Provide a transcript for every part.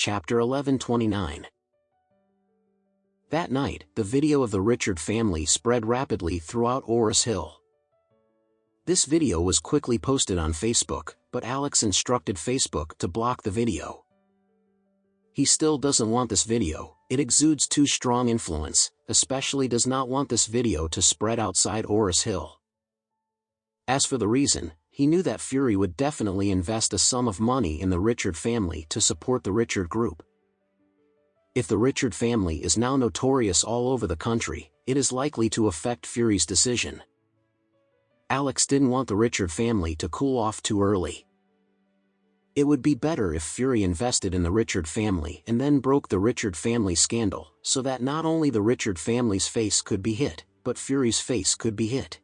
Chapter 1129. That night, the video of the Richard family spread rapidly throughout Ores Hill. This video was quickly posted on Facebook, but Alex instructed Facebook to block the video. He still doesn't want this video, it exudes too strong influence, especially does not want this video to spread outside Ores Hill. As for the reason, he knew that Fury would definitely invest a sum of money in the Richard family to support the Richard group. If the Richard family is now notorious all over the country, it is likely to affect Fury's decision. Alex didn't want the Richard family to cool off too early. It would be better if Fury invested in the Richard family and then broke the Richard family scandal, so that not only the Richard family's face could be hit, but Fury's face could be hit.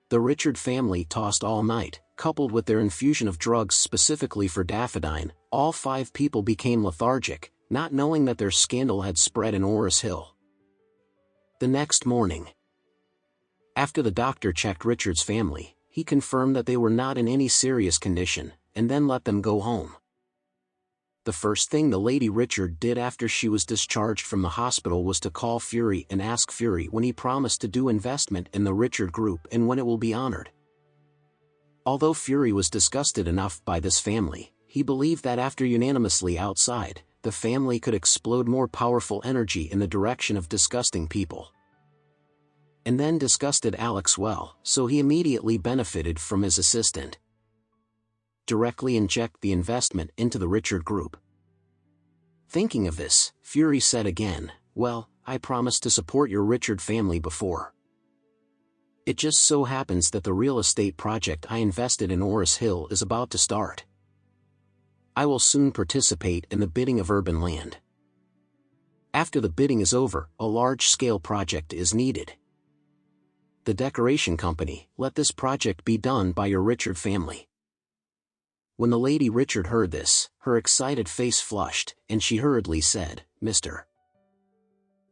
The Richard family tossed all night, coupled with their infusion of drugs specifically for Daffodine. All 5 people became lethargic, not knowing that their scandal had spread in Ores Hill. The next morning, after the doctor checked Richard's family, he confirmed that they were not in any serious condition, and then let them go home. The first thing the Lady Richard did after she was discharged from the hospital was to call Fury and ask Fury when he promised to do investment in the Richard group and when it will be honored. Although Fury was disgusted enough by this family, he believed that after unanimously outside, the family could explode more powerful energy in the direction of disgusting people. And then disgusted Alex well, so he immediately benefited from his assistant. Directly inject the investment into the Richard group. Thinking of this, Fury said again, "Well, I promised to support your Richard family before. It just so happens that the real estate project I invested in Ores Hill is about to start. I will soon participate in the bidding of urban land. After the bidding is over, a large-scale project is needed. The decoration company, let this project be done by your Richard family." When the Lady Richard heard this, her excited face flushed, and she hurriedly said, "Mr.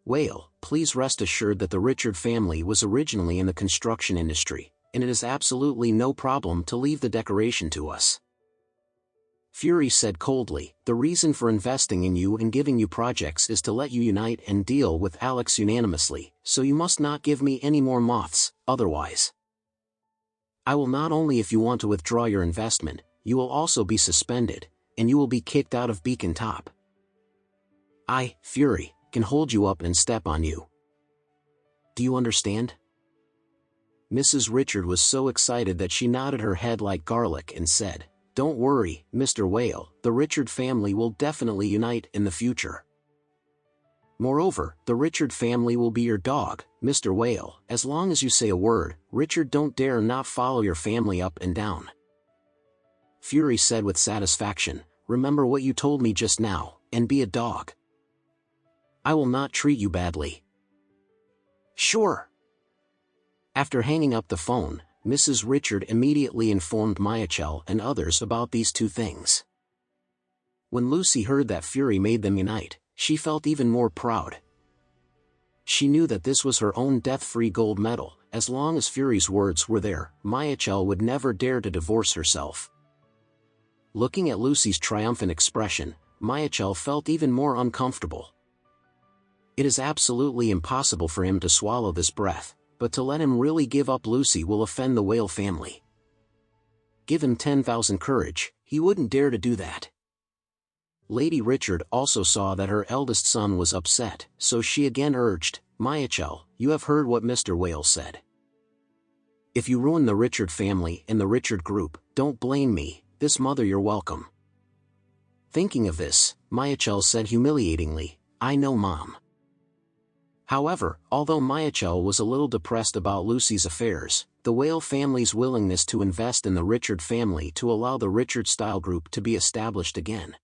Whale, please rest assured that the Richard family was originally in the construction industry, and it is absolutely no problem to leave the decoration to us." Fury said coldly, "The reason for investing in you and giving you projects is to let you unite and deal with Alex unanimously, so you must not give me any more moths, otherwise I will not only if you want to withdraw your investment, you will also be suspended, and you will be kicked out of Beacon Top. I, Fury, can hold you up and step on you. Do you understand?" Mrs. Richard was so excited that she nodded her head like garlic and said, "Don't worry, Mr. Whale, the Richard family will definitely unite in the future. Moreover, the Richard family will be your dog, Mr. Whale. As long as you say a word, Richard don't dare not follow your family up and down." Fury said with satisfaction, "Remember what you told me just now, and be a dog. I will not treat you badly." "Sure." After hanging up the phone, Mrs. Richard immediately informed Michael and others about these 2 things. When Lucy heard that Fury made them unite, she felt even more proud. She knew that this was her own death-free gold medal. As long as Fury's words were there, Michael would never dare to divorce herself. Looking at Lucy's triumphant expression, Michael felt even more uncomfortable. It is absolutely impossible for him to swallow this breath, but to let him really give up Lucy will offend the Whale family. Give him 10,000 courage, he wouldn't dare to do that. Lady Richard also saw that her eldest son was upset, so she again urged, "Michael, you have heard what Mr. Whale said. If you ruin the Richard family and the Richard group, don't blame me, this mother you're welcome." Thinking of this, Michael said humiliatingly, "I know, Mom." However, although Michael was a little depressed about Lucy's affairs, the Whale family's willingness to invest in the Richard family to allow the Richard style group to be established again